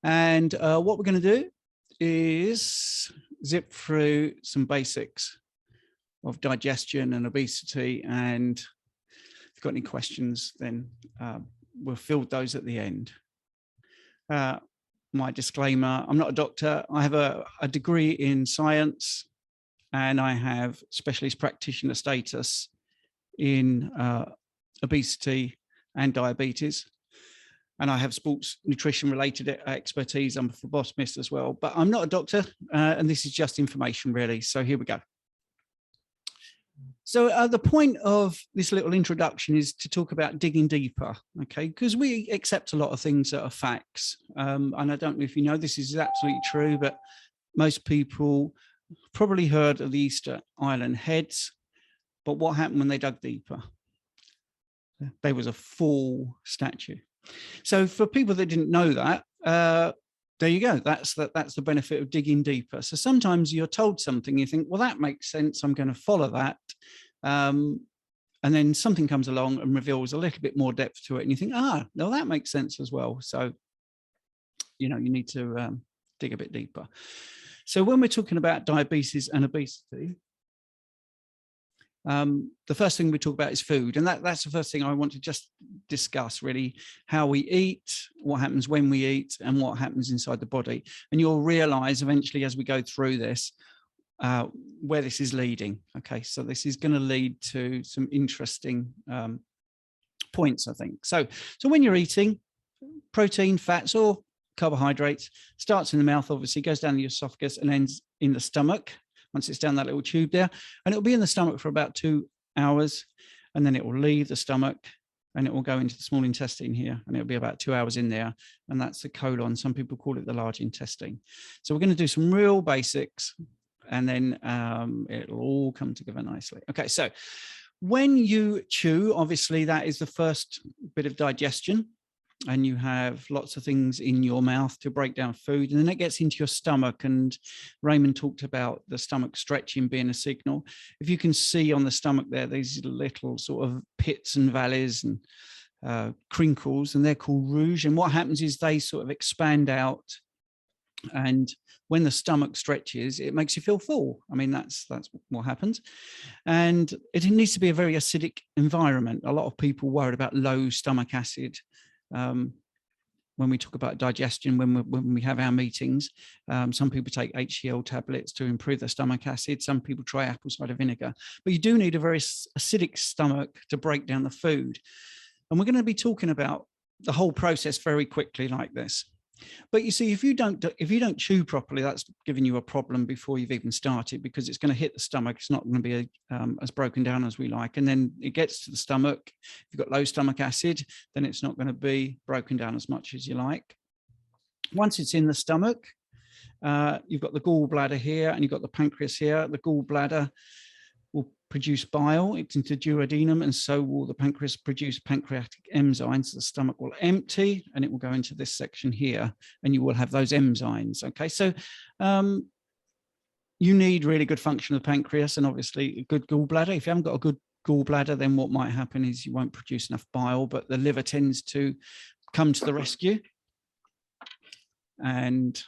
And what we're going to do is zip through some basics of digestion and obesity. And if you've got any questions, then we'll field those at the end. My disclaimer, I'm not a doctor. I have a degree in science, and I have specialist practitioner status in obesity and diabetes. And I have sports nutrition related expertise. I'm a phlebotomist as well, but I'm not a doctor. And this is just information really. So here we go. So the point of this little introduction is to talk about digging deeper, okay? Because we accept a lot of things that are facts. And I don't know if you know, this is absolutely true, but most people probably heard of the Easter Island heads, but what happened when they dug deeper? There was a full statue. So for people that didn't know that, there you go. That's the benefit of digging deeper. So sometimes you're told something, you think, well, that makes sense. I'm going to follow that. And then something comes along and reveals a little bit more depth to it. And you think, no, that makes sense as well. So, you know, you need to dig a bit deeper. So when we're talking about diabetes and obesity, the first thing we talk about is food, and that's the first thing I want to just discuss, really, how we eat, what happens when we eat, and what happens inside the body. And you'll realize eventually as we go through this where this is leading. Okay, so this is going to lead to some interesting points, I think. So when you're eating, protein, fats, or carbohydrates starts in the mouth, obviously goes down the esophagus and ends in the stomach. Once it's down that little tube there, and it'll be in the stomach for about 2 hours, and then it will leave the stomach and it will go into the small intestine here, and it'll be about 2 hours in there, and that's the colon. Some people call it the large intestine. So we're going to do some real basics, and then it'll all come together nicely. Okay, so when you chew, obviously that is the first bit of digestion, and you have lots of things in your mouth to break down food, and then it gets into your stomach. And Raymond talked about the stomach stretching being a signal. If you can see on the stomach there, these little sort of pits and valleys and crinkles, and they're called rouge. And what happens is they sort of expand out, and when the stomach stretches, it makes you feel full. I mean, that's what happens. And it needs to be a very acidic environment. A lot of people worried about low stomach acid. When we talk about digestion, when we have our meetings, some people take HCl tablets to improve their stomach acid. Some people try apple cider vinegar, but you do need a very acidic stomach to break down the food. And we're going to be talking about the whole process very quickly like this. But you see, if you don't chew properly, that's giving you a problem before you've even started, because it's going to hit the stomach. It's not going to be as broken down as we like. And then it gets to the stomach. If you've got low stomach acid, then it's not going to be broken down as much as you like. Once it's in the stomach, you've got the gallbladder here, and you've got the pancreas here. The gallbladder will produce bile into duodenum, and so will the pancreas produce pancreatic enzymes. The stomach will empty, and it will go into this section here, and you will have those enzymes. Okay, so you need really good function of the pancreas, and obviously a good gallbladder. If you haven't got a good gallbladder, then what might happen is you won't produce enough bile, but the liver tends to come to the rescue and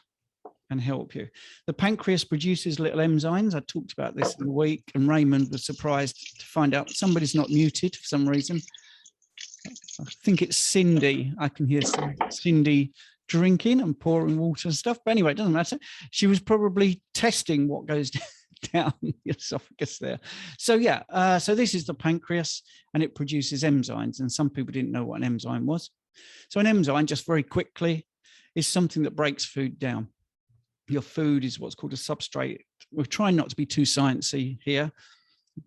help you. The pancreas produces little enzymes. I talked about this in the week, and Raymond was surprised to find out somebody's not muted for some reason. I think it's Cindy. I can hear Cindy drinking and pouring water and stuff. But anyway, it doesn't matter. She was probably testing what goes down the esophagus there. So yeah, so this is the pancreas, and it produces enzymes. And some people didn't know what an enzyme was. So an enzyme, just very quickly, is something that breaks food down. Your food is what's called a substrate. We're trying not to be too sciencey here,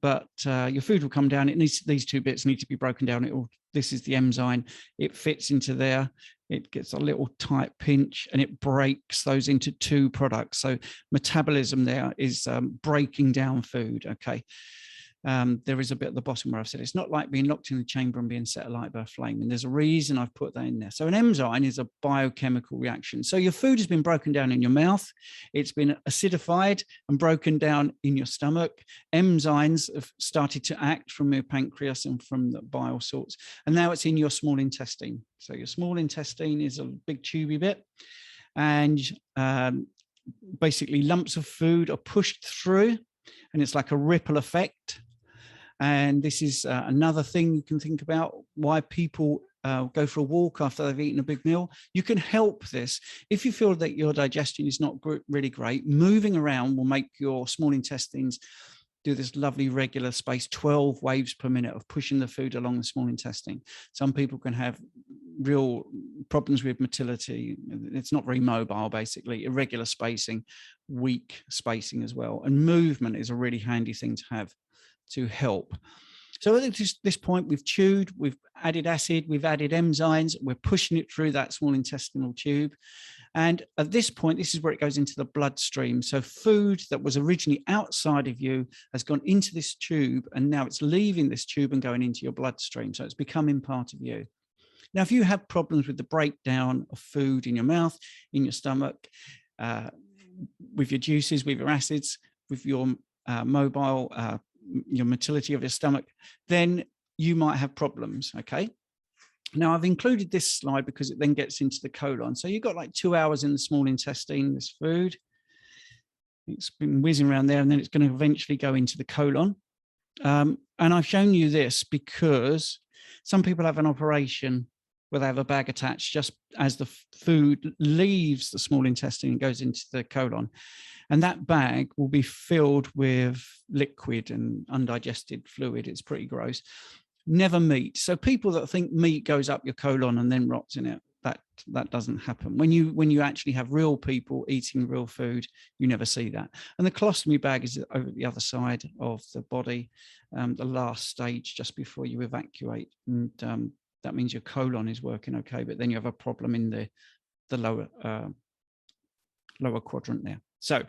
but your food will come down. It needs, these two bits need to be broken down. This is the enzyme. It fits into there. It gets a little tight pinch, and it breaks those into two products. So metabolism there is breaking down food. Okay. There is a bit at the bottom where I've said it's not like being locked in the chamber and being set alight by a flame, and there's a reason I've put that in there. So an enzyme is a biochemical reaction. So your food has been broken down in your mouth, it's been acidified and broken down in your stomach. Enzymes have started to act from your pancreas and from the bile salts, and now it's in your small intestine. So your small intestine is a big tubey bit, and basically lumps of food are pushed through, and it's like a ripple effect. And this is another thing you can think about, why people go for a walk after they've eaten a big meal. You can help this. If you feel that your digestion is not really great, moving around will make your small intestines do this lovely regular space, 12 waves per minute of pushing the food along the small intestine. Some people can have real problems with motility. It's not very mobile, basically, irregular spacing, weak spacing as well. And movement is a really handy thing to have to help. So at this point, we've chewed, we've added acid, we've added enzymes, we're pushing it through that small intestinal tube. And at this point, this is where it goes into the bloodstream. So food that was originally outside of you has gone into this tube, and now it's leaving this tube and going into your bloodstream. So it's becoming part of you. Now, if you have problems with the breakdown of food in your mouth, in your stomach, with your juices, with your acids, with your your motility of your stomach, then you might have problems, okay? Now, I've included this slide because it then gets into the colon. So you've got like 2 hours in the small intestine, this food. It's been whizzing around there, and then it's going to eventually go into the colon. And I've shown you this because some people have an operation where they have a bag attached just as the food leaves the small intestine and goes into the colon. And that bag will be filled with liquid and undigested fluid. It's pretty gross. Never meat. So people that think meat goes up your colon and then rots in it, that doesn't happen. When you actually have real people eating real food, you never see that. And the colostomy bag is over the other side of the body, the last stage just before you evacuate. And that means your colon is working okay, but then you have a problem in the lower quadrant there. So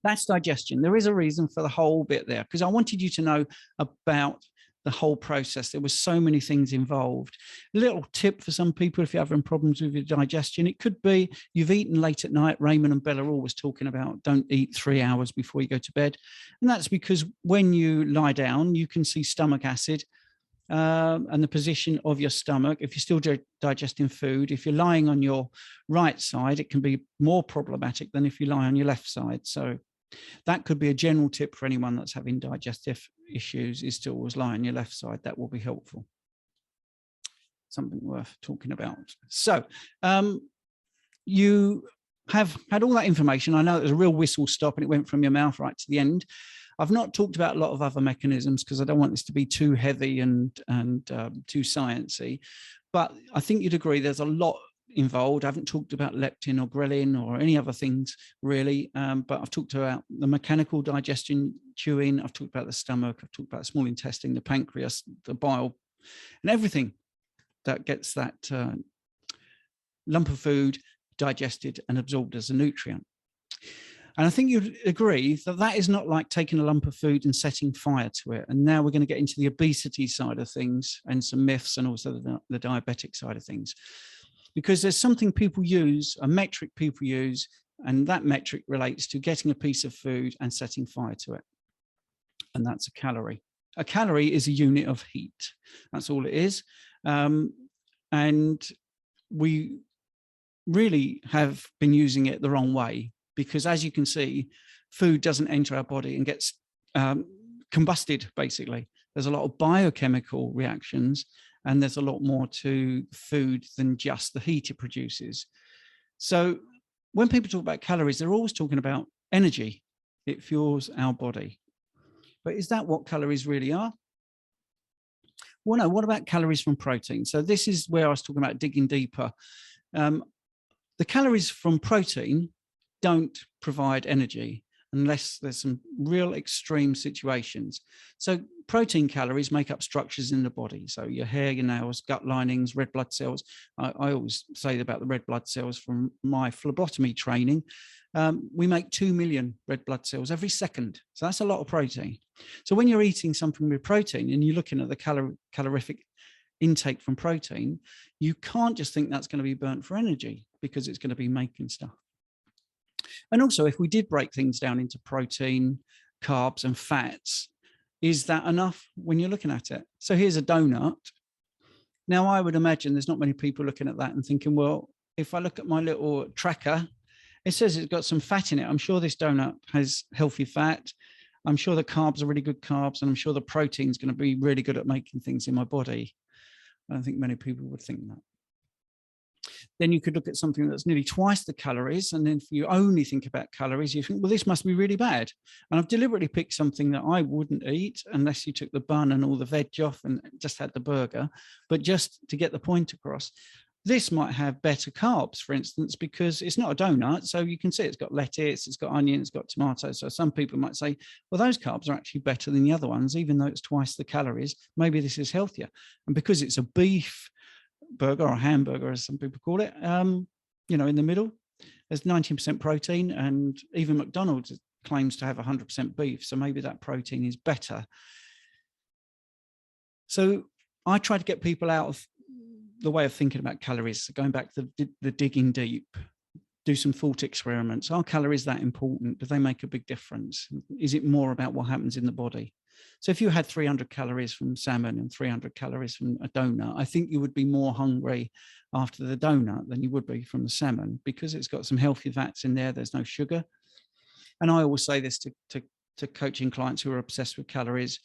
that's digestion. There is a reason for the whole bit there, because I wanted you to know about the whole process. There were so many things involved. A little tip for some people, if you're having problems with your digestion, it could be you've eaten late at night. Raymond and Bella are always talking about don't eat 3 hours before you go to bed. And that's because when you lie down, you can see stomach acid and the position of your stomach. If you're still digesting food, if you're lying on your right side, it can be more problematic than if you lie on your left side. So that could be a general tip for anyone that's having digestive issues, is to always lie on your left side. That will be helpful. Something worth talking about. So you have had all that information. I know it was a real whistle stop and it went from your mouth right to the end. I've not talked about a lot of other mechanisms because I don't want this to be too heavy and too sciencey, but I think you'd agree there's a lot involved. I haven't talked about leptin or ghrelin or any other things really, but I've talked about the mechanical digestion, chewing, I've talked about the stomach, I've talked about the small intestine, the pancreas, the bile, and everything that gets that lump of food digested and absorbed as a nutrient. And I think you'd agree that that is not like taking a lump of food and setting fire to it. And now we're going to get into the obesity side of things and some myths, and also the diabetic side of things. Because there's something people use, a metric people use, and that metric relates to getting a piece of food and setting fire to it. And that's a calorie. A calorie is a unit of heat. That's all it is. And we really have been using it the wrong way, because as you can see, food doesn't enter our body and gets combusted, basically. There's a lot of biochemical reactions, and there's a lot more to food than just the heat it produces. So when people talk about calories, they're always talking about energy. It fuels our body. But is that what calories really are? Well, no, what about calories from protein? So this is where I was talking about digging deeper. The calories from protein don't provide energy unless there's some real extreme situations. So protein calories make up structures in the body. So your hair, your nails, gut linings, red blood cells. I always say about the red blood cells from my phlebotomy training. We make 2 million red blood cells every second. So that's a lot of protein. So when you're eating something with protein and you're looking at the calorific intake from protein, you can't just think that's going to be burnt for energy, because it's going to be making stuff. And also, if we did break things down into protein, carbs, and fats, is that enough when you're looking at it? So here's a donut. Now, I would imagine there's not many people looking at that and thinking, well, if I look at my little tracker, it says it's got some fat in it. I'm sure this donut has healthy fat. I'm sure the carbs are really good carbs, and I'm sure the protein is going to be really good at making things in my body. I don't think many people would think that. Then you could look at something that's nearly twice the calories. And then if you only think about calories, you think, well, this must be really bad. And I've deliberately picked something that I wouldn't eat unless you took the bun and all the veg off and just had the burger. But just to get the point across, this might have better carbs, for instance, because it's not a donut. So you can see it's got lettuce, it's got onion, it's got tomatoes. So some people might say, well, those carbs are actually better than the other ones, even though it's twice the calories. Maybe this is healthier. And because it's a beef burger or hamburger, as some people call it, you know, in the middle, there's 19% protein, and even McDonald's claims to have 100% beef. So maybe that protein is better. So I try to get people out of the way of thinking about calories, going back to the digging deep, do some thought experiments. Are calories that important? Do they make a big difference? Is it more about what happens in the body? So if you had 300 calories from salmon and 300 calories from a donut, I think you would be more hungry after the donut than you would be from the salmon, because it's got some healthy fats in there. There's no sugar. And I always say this to coaching clients who are obsessed with calories.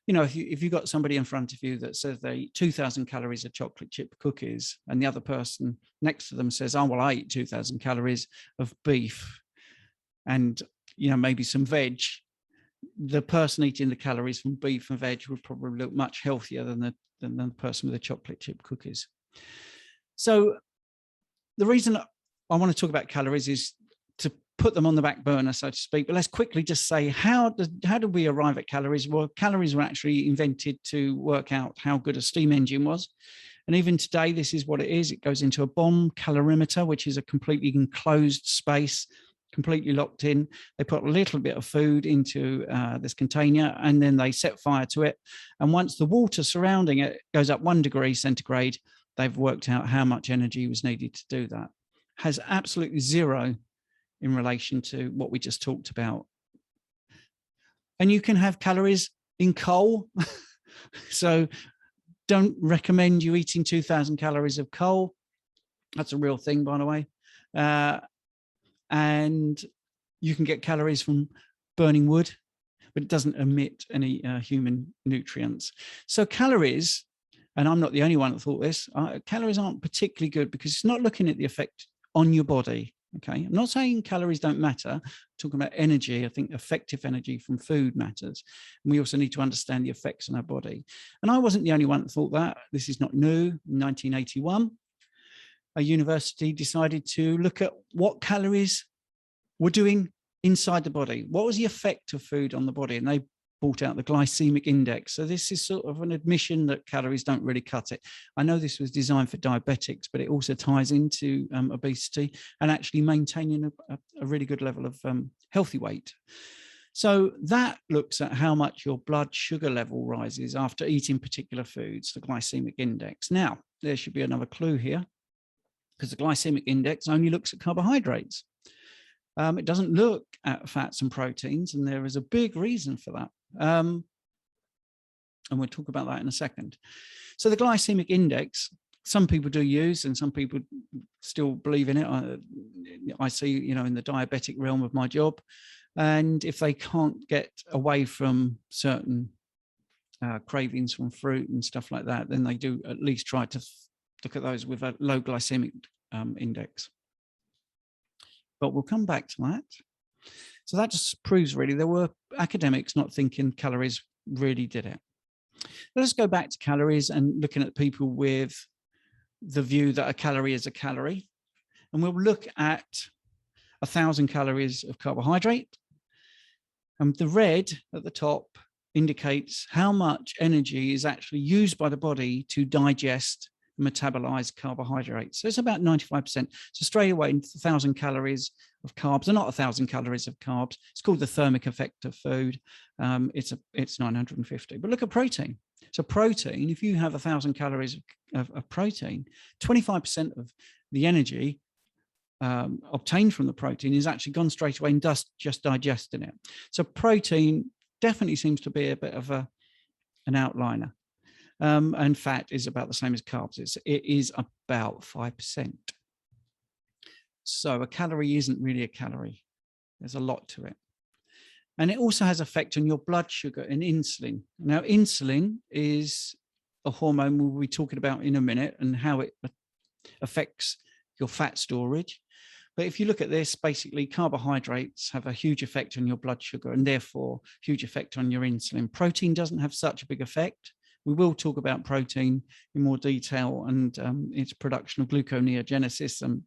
You know, if you've got somebody in front of you that says they eat 2,000 calories of chocolate chip cookies, and the other person next to them says, oh, well, I eat 2,000 calories of beef and, you know, maybe some veg, the person eating the calories from beef and veg would probably look much healthier than the person with the chocolate chip cookies. So the reason I want to talk about calories is to put them on the back burner, so to speak. But let's quickly just say, how did we arrive at calories? Well, calories were actually invented to work out how good a steam engine was. And even today, this is what it is. It goes into a bomb calorimeter, which is a completely enclosed space, completely locked in. They put a little bit of food into this container, and then they set fire to it. And once the water surrounding it goes up 1 degree centigrade, they've worked out how much energy was needed to do that. Has absolutely zero in relation to what we just talked about. And you can have calories in coal. So don't recommend you eating 2,000 calories of coal. That's a real thing, by the way. And you can get calories from burning wood, but it doesn't emit any human nutrients. So calories, and I'm not the only one that thought this, calories aren't particularly good because it's not looking at the effect on your body. Okay, I'm not saying calories don't matter. I'm talking about energy. I think effective energy from food matters. And we also need to understand the effects on our body. And I wasn't the only one that thought that. This is not new. In 1981, a university decided to look at what calories were doing inside the body. What was the effect of food on the body? And they brought out the Glycemic Index. So this is sort of an admission that calories don't really cut it. I know this was designed for diabetics, but it also ties into obesity and actually maintaining a really good level of healthy weight. So that looks at how much your blood sugar level rises after eating particular foods, the Glycemic Index. Now, there should be another clue here, because the Glycemic Index only looks at carbohydrates. It doesn't look at fats and proteins, and there is a big reason for that. And we'll talk about that in a second. So the Glycemic Index, some people do use, and some people still believe in it. I see, you know, in the diabetic realm of my job, and if they can't get away from certain cravings from fruit and stuff like that, then they do at least try to look at those with a low glycemic index. But we'll come back to that. So that just proves really there were academics not thinking calories really did it. Let's go back to calories and looking at people with the view that a calorie is a calorie. And we'll look at 1,000 calories of carbohydrate. And the red at the top indicates how much energy is actually used by the body to digest metabolize carbohydrates. So it's about 95%. So straight away, 1,000 calories of carbs are not 1,000 calories of carbs. It's called the thermic effect of food. It's 950. But look at protein. So protein, if you have 1,000 calories of protein, 25% of the energy obtained from the protein is actually gone straight away and just digesting it. So protein definitely seems to be a bit of an outliner. And fat is about the same as carbs. It is about 5%. So a calorie isn't really a calorie. There's a lot to it. And it also has effect on your blood sugar and insulin. Now, insulin is a hormone we'll be talking about in a minute and how it affects your fat storage. But if you look at this, basically carbohydrates have a huge effect on your blood sugar and therefore huge effect on your insulin. Protein doesn't have such a big effect. We will talk about protein in more detail and its production of gluconeogenesis and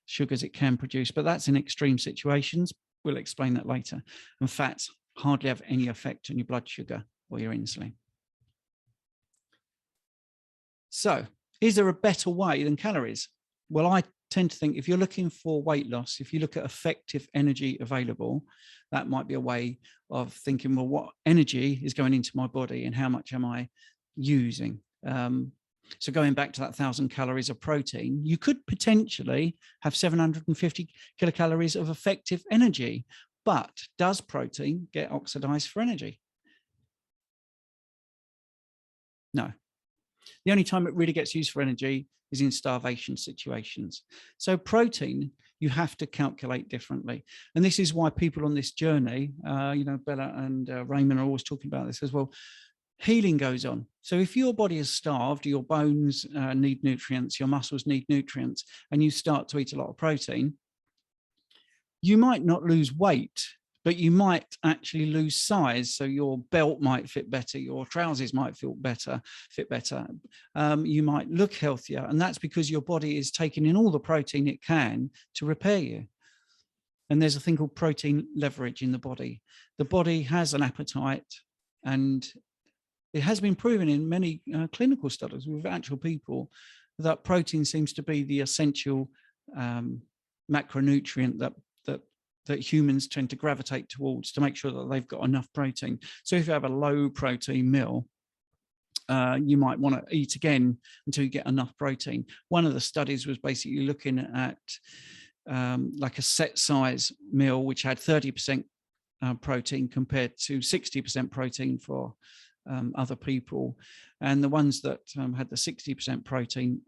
sugars it can produce, but that's in extreme situations. We'll explain that later. And fats hardly have any effect on your blood sugar or your insulin. So, is there a better way than calories? Well, I tend to think if you're looking for weight loss, if you look at effective energy available, that might be a way of thinking, well, what energy is going into my body and how much am I using? So going back to that 1,000 calories of protein, you could potentially have 750 kilocalories of effective energy. But does protein get oxidized for energy? No. The only time it really gets used for energy is in starvation situations. So protein, you have to calculate differently. And this is why people on this journey, Bella and Raymond are always talking about this as well. Healing goes on. So if your body is starved, your bones need nutrients, your muscles need nutrients, and you start to eat a lot of protein, you might not lose weight, but you might actually lose size. So your belt might fit better, your trousers might fit better. You might look healthier. And that's because your body is taking in all the protein it can to repair you. And there's a thing called protein leverage in the body. The body has an appetite, and it has been proven in many clinical studies with actual people that protein seems to be the essential macronutrient that humans tend to gravitate towards to make sure that they've got enough protein. So if you have a low protein meal, you might want to eat again until you get enough protein. One of the studies was basically looking at like a set size meal, which had 30% protein compared to 60% protein for other people. And the ones that had the 60% protein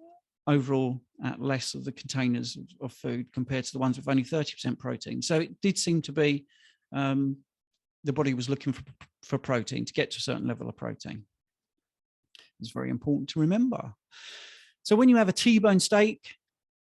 overall at less of the containers of food compared to the ones with only 30% protein. So it did seem to be the body was looking for protein to get to a certain level of protein. It's very important to remember. So when you have a T-bone steak,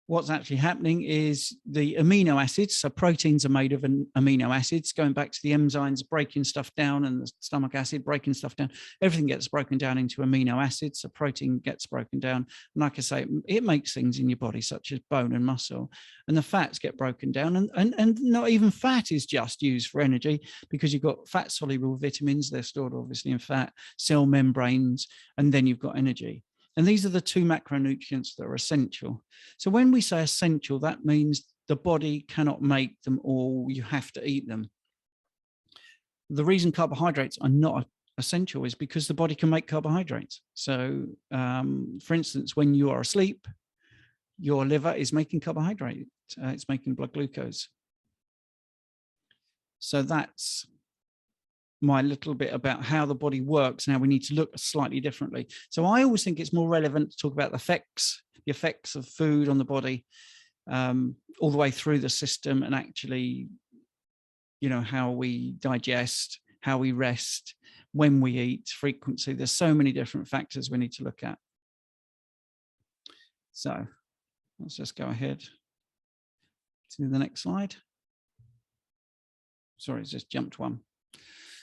what's actually happening is the amino acids, so proteins are made of amino acids, going back to the enzymes breaking stuff down and the stomach acid breaking stuff down, everything gets broken down into amino acids, so protein gets broken down. And like I say, it makes things in your body such as bone and muscle, and the fats get broken down. And not even fat is just used for energy, because you've got fat soluble vitamins, they're stored obviously in fat, cell membranes, and then you've got energy. And these are the two macronutrients that are essential. So when we say essential, that means the body cannot make them all, you have to eat them. The reason carbohydrates are not essential is because the body can make carbohydrates. So for instance, when you are asleep, your liver is making carbohydrate, it's making blood glucose. So that's my little bit about how the body works. Now we need to look slightly differently. So I always think it's more relevant to talk about the effects of food on the body all the way through the system, and actually, how we digest, how we rest, when we eat, frequency. There's so many different factors we need to look at. So let's just go ahead to the next slide. Sorry, it's just jumped one.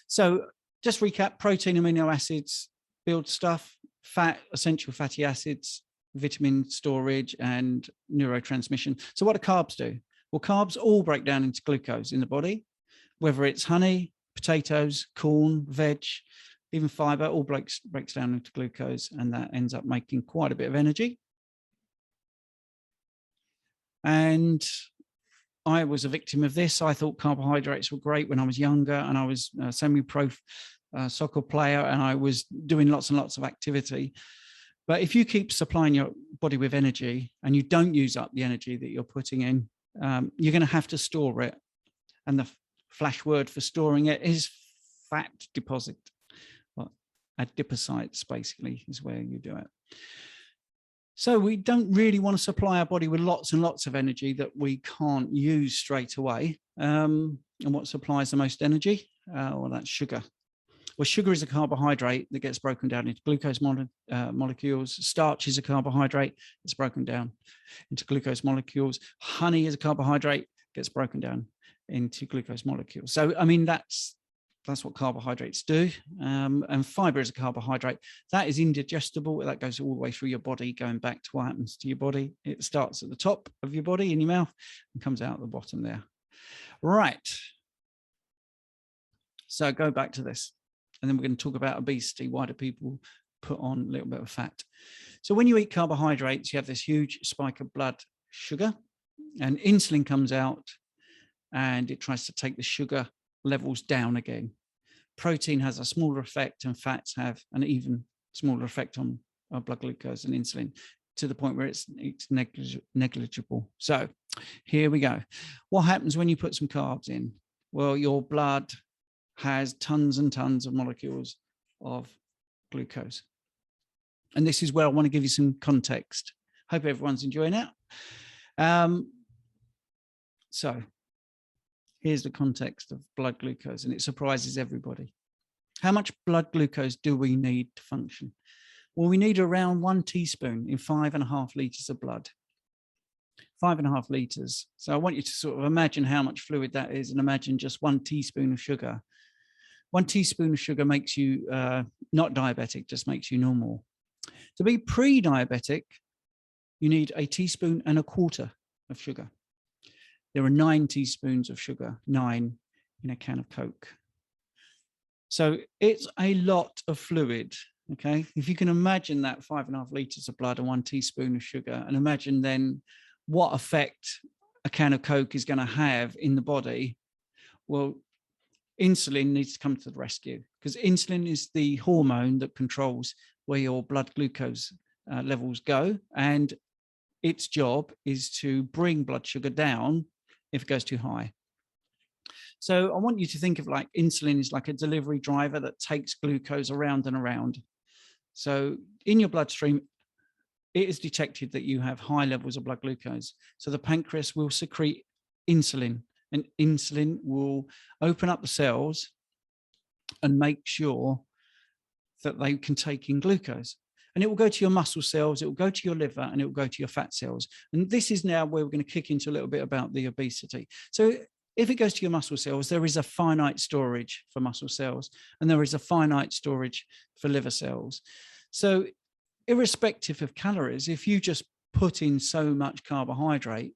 So just recap: protein, amino acids, build stuff, fat, essential fatty acids, vitamin storage, and neurotransmission. So what do carbs do? Well, carbs all break down into glucose in the body, whether it's honey, potatoes, corn, veg, even fiber, all breaks down into glucose, and that ends up making quite a bit of energy. And I was a victim of this. I thought carbohydrates were great when I was younger, and I was a semi-pro soccer player, and I was doing lots and lots of activity. But if you keep supplying your body with energy and you don't use up the energy that you're putting in, you're going to have to store it. And the flash word for storing it is fat deposit. Well, adipocytes basically is where you do it. So we don't really want to supply our body with lots and lots of energy that we can't use straight away. And what supplies the most energy? Well, that's sugar. Well, sugar is a carbohydrate that gets broken down into glucose molecules. Starch is a carbohydrate. It's broken down into glucose molecules. Honey is a carbohydrate, gets broken down into glucose molecules. So, I mean, that's what carbohydrates do. And fiber is a carbohydrate. That is indigestible. That goes all the way through your body, going back to what happens to your body. It starts at the top of your body in your mouth and comes out the bottom there. Right. So go back to this. And then we're going to talk about obesity. Why do people put on a little bit of fat? So when you eat carbohydrates, you have this huge spike of blood sugar, and insulin comes out and it tries to take the sugar levels down again. Protein has a smaller effect and fats have an even smaller effect on our blood glucose and insulin, to the point where it's negligible. So here we go. What happens when you put some carbs in? Well, your blood has tons and tons of molecules of glucose. And this is where I want to give you some context. Hope everyone's enjoying it. So here's the context of blood glucose, and it surprises everybody. How much blood glucose do we need to function? Well, we need around 1 teaspoon in 5.5 litres of blood. 5.5 litres. So I want you to sort of imagine how much fluid that is, and imagine just 1 teaspoon of sugar. 1 teaspoon of sugar makes you not diabetic, just makes you normal. To be pre-diabetic, you need 1.25 teaspoons of sugar. There are 9 teaspoons of sugar, 9 in a can of Coke. So it's a lot of fluid, okay? If you can imagine that 5.5 litres of blood and 1 teaspoon of sugar, and imagine then what effect a can of Coke is going to have in the body, well, insulin needs to come to the rescue, because insulin is the hormone that controls where your blood glucose levels go, and its job is to bring blood sugar down if it goes too high. So I want you to think of like insulin is like a delivery driver that takes glucose around and around. So in your bloodstream, it is detected that you have high levels of blood glucose. So the pancreas will secrete insulin, and insulin will open up the cells and make sure that they can take in glucose. And it will go to your muscle cells, it will go to your liver, and it will go to your fat cells. And this is now where we're going to kick into a little bit about the obesity. So if it goes to your muscle cells, there is a finite storage for muscle cells, and there is a finite storage for liver cells. So irrespective of calories, if you just put in so much carbohydrate,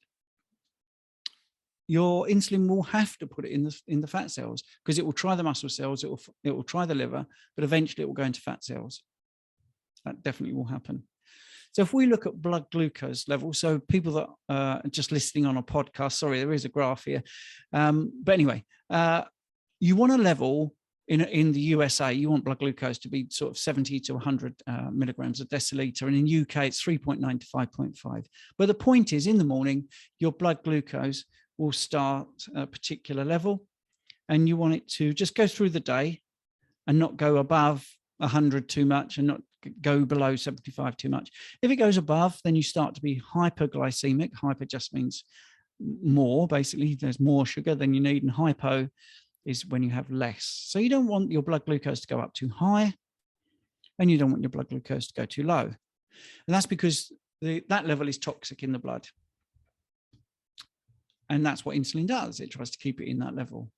your insulin will have to put it in the fat cells, because it will try the muscle cells, it will try the liver, but eventually it will go into fat cells. That definitely will happen. So if we look at blood glucose levels, so people that are just listening on a podcast, sorry, there is a graph here. But anyway, you want a level in the USA, you want blood glucose to be sort of 70 to 100 milligrams a deciliter. And in UK, it's 3.9 to 5.5. But the point is, in the morning, your blood glucose will start at a particular level, and you want it to just go through the day and not go above 100 too much and not go below 75 too much. If it goes above, then you start to be hyperglycemic. Hyper just means more, basically. There's more sugar than you need, and hypo is when you have less. So you don't want your blood glucose to go up too high, and you don't want your blood glucose to go too low. And that's because that level is toxic in the blood. And that's what insulin does. It tries to keep it in that level.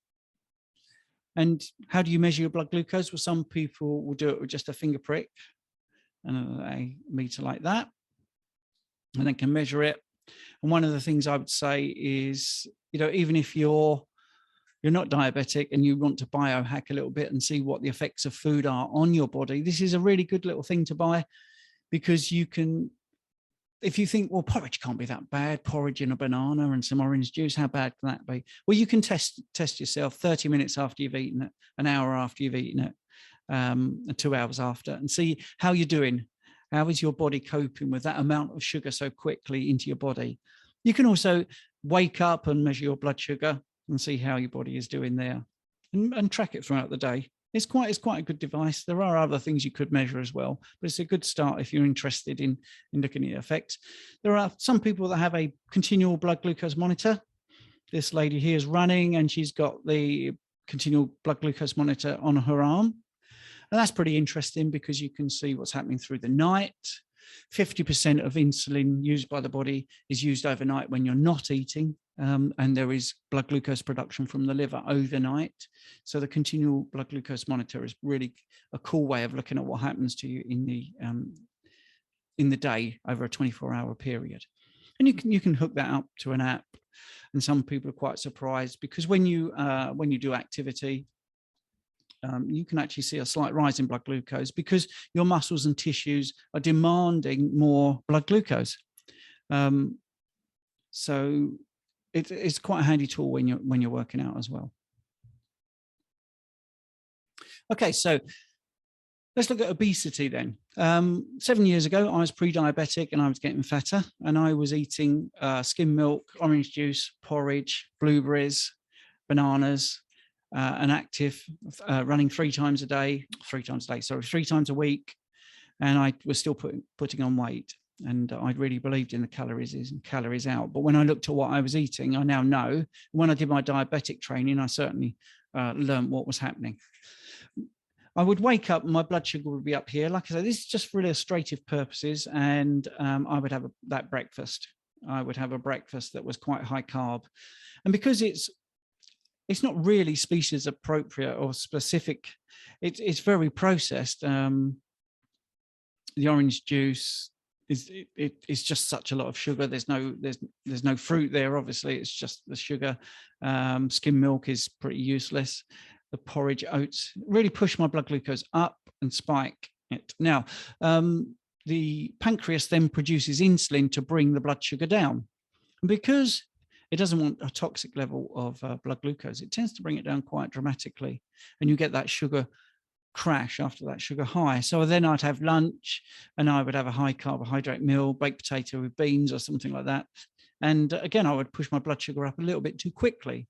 And how do you measure your blood glucose? Well, some people will do it with just a finger prick and a meter like that, and they can measure it. And one of the things I would say is, you know, even if you're not diabetic and you want to biohack a little bit and see what the effects of food are on your body, this is a really good little thing to buy, because you can, if you think, well, porridge can't be that bad, porridge and a banana and some orange juice, how bad can that be? Well, you can test yourself 30 minutes after you've eaten it, an hour after you've eaten it, 2 hours after, and see how you're doing. How is your body coping with that amount of sugar so quickly into your body? You can also wake up and measure your blood sugar and see how your body is doing there, and track it throughout the day. It's quite a good device. There are other things you could measure as well, but it's a good start if you're interested in looking at the effects. There are some people that have a continual blood glucose monitor. This lady here is running and she's got the continual blood glucose monitor on her arm. And that's pretty interesting because you can see what's happening through the night. 50% of insulin used by the body is used overnight when you're not eating. And there is blood glucose production from the liver overnight. So the continual blood glucose monitor is really a cool way of looking at what happens to you in the day over a 24-hour period. And you can hook that up to an app. And some people are quite surprised because when you do activity, you can actually see a slight rise in blood glucose because your muscles and tissues are demanding more blood glucose. So it's quite a handy tool when you're working out as well. Okay, so let's look at obesity then. 7 years ago, I was pre-diabetic and I was getting fatter, and I was eating skim milk, orange juice, porridge, blueberries, bananas, and active, running 3 times a week, and I was still putting on weight. And I really believed in the calories in and calories out. But when I looked at what I was eating, I now know. When I did my diabetic training, I certainly learned what was happening. I would wake up and my blood sugar would be up here. Like I said, this is just for illustrative purposes. And I would have that breakfast. I would have a breakfast that was quite high carb. And because it's not really species appropriate or specific, it's very processed. The orange juice, it's just such a lot of sugar. There's no fruit there, obviously. It's just the sugar. Skim milk is pretty useless. The porridge, oats really push my blood glucose up and spike it. Now, the pancreas then produces insulin to bring the blood sugar down. And because it doesn't want a toxic level of blood glucose, it tends to bring it down quite dramatically. And you get that sugar crash after that sugar high. So then I'd have lunch and I would have a high carbohydrate meal, baked potato with beans or something like that. And again, I would push my blood sugar up a little bit too quickly.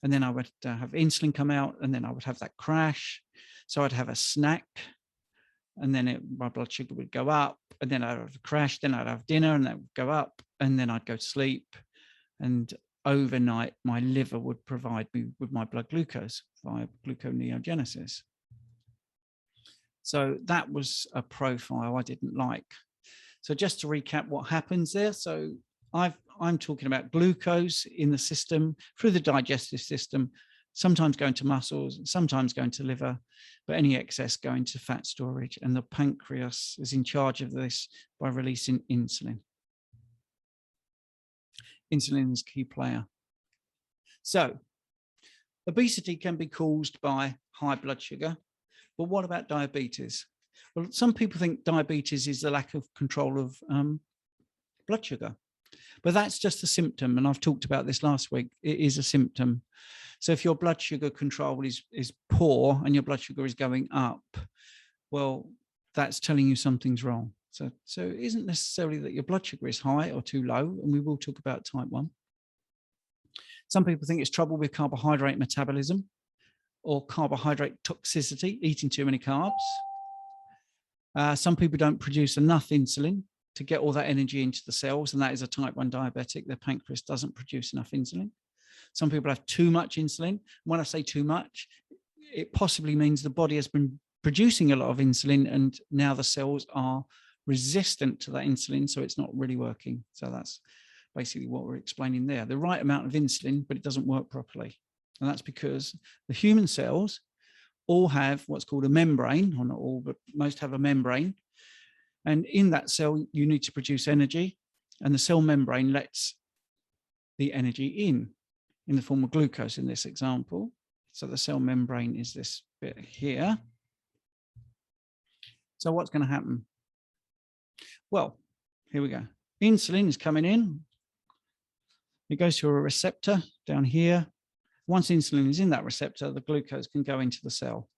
And then I would have insulin come out and then I would have that crash. So I'd have a snack and then my blood sugar would go up and then I'd have a crash. Then I'd have dinner and that would go up and then I'd go to sleep. And overnight, my liver would provide me with my blood glucose via gluconeogenesis. So that was a profile I didn't like. So just to recap what happens there. So I'm talking about glucose in the system through the digestive system, sometimes going to muscles, sometimes going to liver, but any excess going to fat storage. And the pancreas is in charge of this by releasing insulin. Insulin is a key player. So obesity can be caused by high blood sugar. But what about diabetes? Well, some people think diabetes is the lack of control of blood sugar, but that's just a symptom. And I've talked about this last week. It is a symptom. So if your blood sugar control is poor and your blood sugar is going up, well, that's telling you something's wrong. So it isn't necessarily that your blood sugar is high or too low, and we will talk about type 1. Some people think it's trouble with carbohydrate metabolism or carbohydrate toxicity, eating too many carbs. Some people don't produce enough insulin to get all that energy into the cells, and that is a type 1 diabetic. Their pancreas doesn't produce enough insulin. Some people have too much insulin. When I say too much, it possibly means the body has been producing a lot of insulin, and now the cells are resistant to that insulin, so it's not really working. So that's basically what we're explaining there. The right amount of insulin, but it doesn't work properly. And that's because the human cells all have what's called a membrane, or not all, but most have a membrane. And in that cell, you need to produce energy, and the cell membrane lets the energy in the form of glucose in this example. So the cell membrane is this bit here. So what's going to happen? Well, here we go. Insulin is coming in. It goes to a receptor down here. Once insulin is in that receptor, the glucose can go into the cell.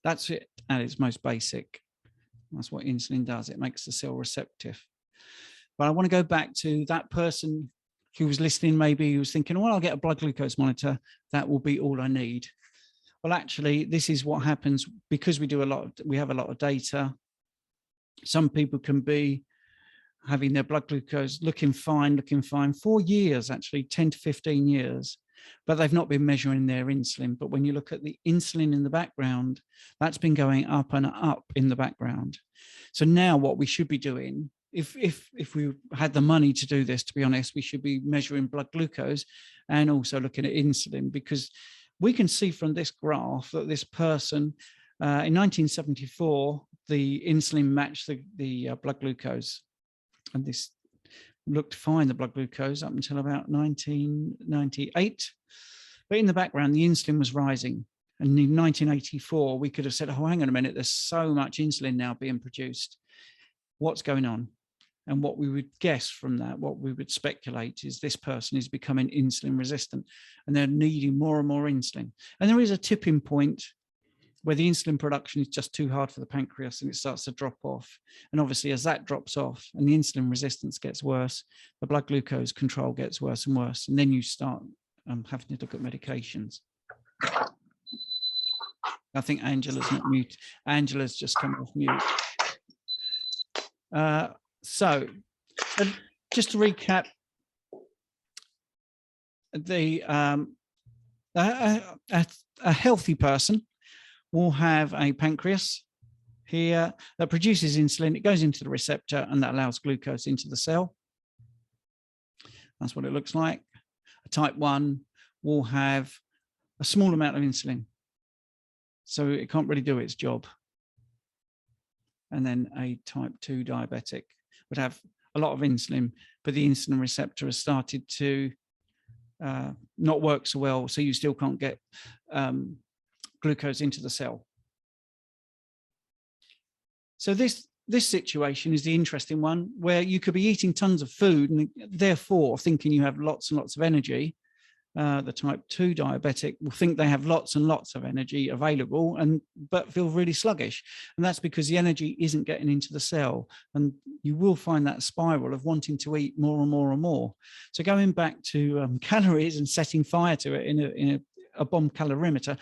That's it at its most basic. That's what insulin does. It makes the cell receptive. But I want to go back to that person who was listening, maybe who was thinking, well, I'll get a blood glucose monitor. That will be all I need. Well, actually, this is what happens because we have a lot of data. Some people can be having their blood glucose looking fine for years, actually 10 to 15 years, but they've not been measuring their insulin. But when you look at the insulin in the background, that's been going up and up in the background. So now what we should be doing, if we had the money to do this, to be honest, we should be measuring blood glucose and also looking at insulin, because we can see from this graph that this person in 1974, the insulin matched the blood glucose. And this looked fine, the blood glucose, up until about 1998. But in the background, the insulin was rising. And in 1984, we could have said, oh, hang on a minute, there's so much insulin now being produced. What's going on? And what we would guess from that, what we would speculate, is this person is becoming insulin resistant and they're needing more and more insulin. And there is a tipping point where the insulin production is just too hard for the pancreas and it starts to drop off. And obviously, as that drops off and the insulin resistance gets worse, the blood glucose control gets worse and worse. And then you start having to look at medications. I think Angela's not mute. Angela's just come off mute. So just to recap, a healthy person will have a pancreas here that produces insulin. It goes into the receptor and that allows glucose into the cell. That's what it looks like. A type 1 will have a small amount of insulin, so it can't really do its job. And then a type 2 diabetic would have a lot of insulin, but the insulin receptor has started to not work so well, so you still can't get glucose into the cell. So this situation is the interesting one, where you could be eating tons of food and therefore thinking you have lots and lots of energy. The type 2 diabetic will think they have lots and lots of energy available but feel really sluggish. And that's because the energy isn't getting into the cell. And you will find that spiral of wanting to eat more and more and more. So going back to calories and setting fire to it in a bomb calorimeter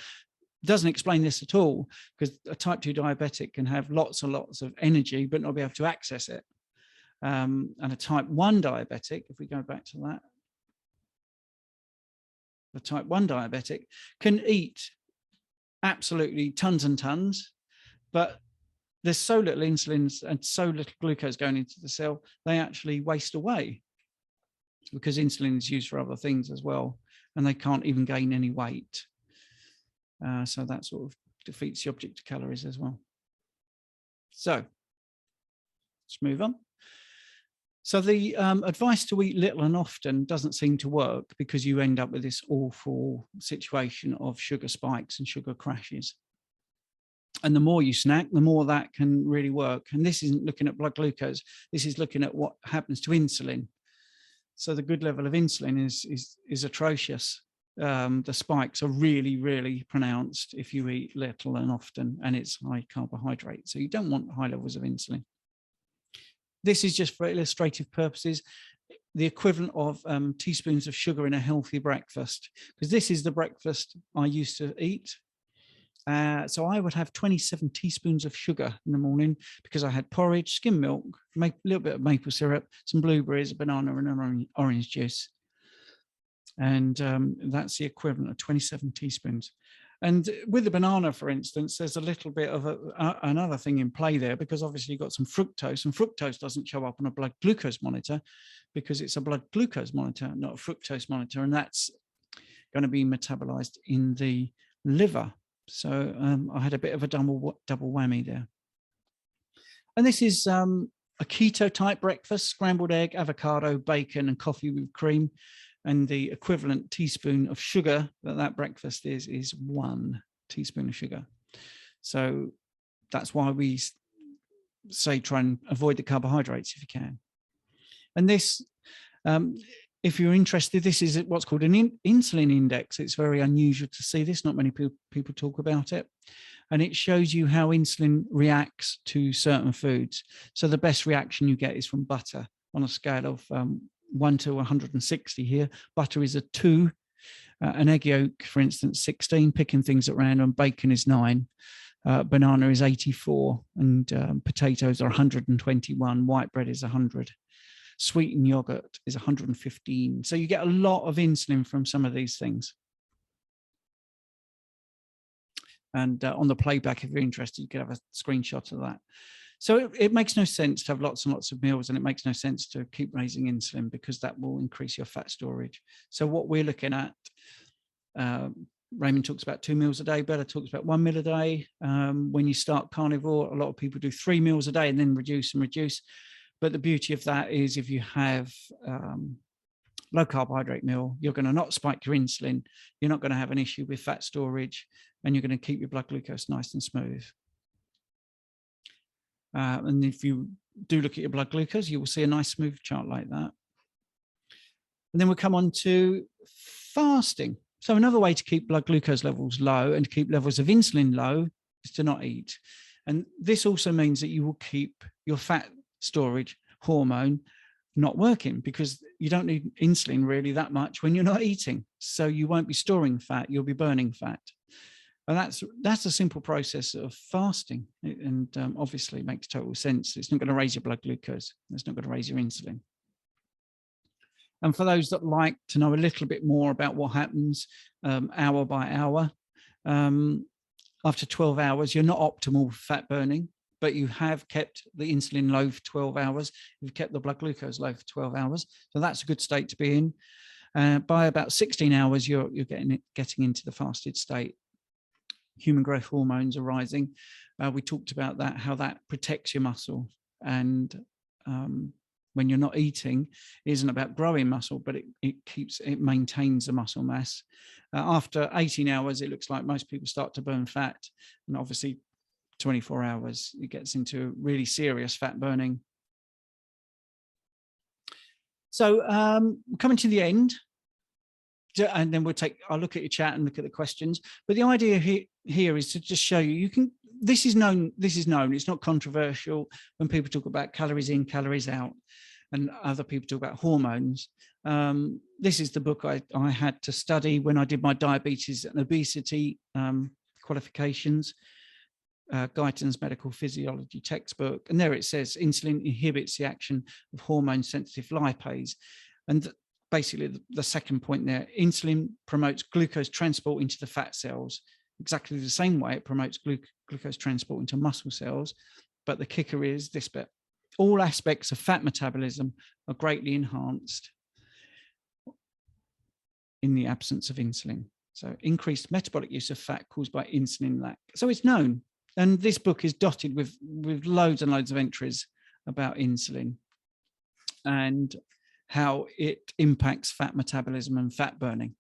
doesn't explain this at all, because a type 2 diabetic can have lots and lots of energy but not be able to access it. And a type 1 diabetic, if we go back to that, the type 1 diabetic can eat absolutely tons and tons, but there's so little insulin and so little glucose going into the cell, they actually waste away because insulin is used for other things as well, and they can't even gain any weight. So that sort of defeats the object of calories as well. So let's move on. So the advice to eat little and often doesn't seem to work, because you end up with this awful situation of sugar spikes and sugar crashes. And the more you snack, the more that can really work. And this isn't looking at blood glucose. This is looking at what happens to insulin. So the good level of insulin is atrocious. The spikes are really, really pronounced if you eat little and often, and it's high carbohydrate. So you don't want high levels of insulin. This is just for illustrative purposes, the equivalent of teaspoons of sugar in a healthy breakfast, because this is the breakfast I used to eat. So I would have 27 teaspoons of sugar in the morning, because I had porridge, skim milk, a little bit of maple syrup, some blueberries, a banana, and an orange juice. And that's the equivalent of 27 teaspoons. And with the banana, for instance, there's a little bit of another thing in play there, because obviously you've got some fructose, and fructose doesn't show up on a blood glucose monitor because it's a blood glucose monitor, not a fructose monitor, and that's going to be metabolized in the liver. So I had a bit of a double whammy there. And this is a keto type breakfast: scrambled egg, avocado, bacon, and coffee with cream. And the equivalent teaspoon of sugar that breakfast is 1 teaspoon of sugar. So that's why we say try and avoid the carbohydrates if you can. And this, if you're interested, this is what's called an insulin index. It's very unusual to see this. Not many people talk about it. And it shows you how insulin reacts to certain foods. So the best reaction you get is from butter on a scale of 1 to 160 here. Butter is a 2, An egg yolk, for instance, 16, picking things at random. Bacon is 9. Banana is 84, and potatoes are 121. White bread is 100. Sweetened yogurt is 115. So you get a lot of insulin from some of these things. And on the playback, if you're interested, you can have a screenshot of that. So it makes no sense to have lots and lots of meals, and it makes no sense to keep raising insulin, because that will increase your fat storage. So what we're looking at, Raymond talks about 2 meals a day. Bella talks about 1 meal a day. When you start carnivore, a lot of people do 3 meals a day and then reduce and reduce. But the beauty of that is if you have low carbohydrate meal, you're going to not spike your insulin. You're not going to have an issue with fat storage, and you're going to keep your blood glucose nice and smooth. And if you do look at your blood glucose, you will see a nice smooth chart like that. And then we'll come on to fasting. So another way to keep blood glucose levels low and to keep levels of insulin low is to not eat. And this also means that you will keep your fat storage hormone not working, because you don't need insulin really that much when you're not eating. So you won't be storing fat, you'll be burning fat. And that's a simple process of fasting, and obviously it makes total sense. It's not going to raise your blood glucose. It's not going to raise your insulin. And for those that like to know a little bit more about what happens hour by hour, after 12 hours, you're not optimal for fat burning, but you have kept the insulin low for 12 hours. You've kept the blood glucose low for 12 hours. So that's a good state to be in. By about 16 hours, you're getting into the fasted state. Human growth hormones are rising. We talked about that, how that protects your muscle. And when you're not eating, it isn't about growing muscle, but it maintains the muscle mass. After 18 hours, it looks like most people start to burn fat. And obviously 24 hours, it gets into really serious fat burning. So we're coming to the end. And then I'll look at your chat and look at the questions. But the idea here is to just show you, this is known, it's not controversial when people talk about calories in, calories out, and other people talk about hormones. This is the book I had to study when I did my diabetes and obesity qualifications, Guyton's Medical Physiology textbook. And there it says, insulin inhibits the action of hormone-sensitive lipase. And basically the second point there, insulin promotes glucose transport into the fat cells, exactly the same way it promotes glucose transport into muscle cells. But the kicker is this bit: all aspects of fat metabolism are greatly enhanced in the absence of insulin. So increased metabolic use of fat caused by insulin lack. So it's known. And this book is dotted with loads and loads of entries about insulin and how it impacts fat metabolism and fat burning.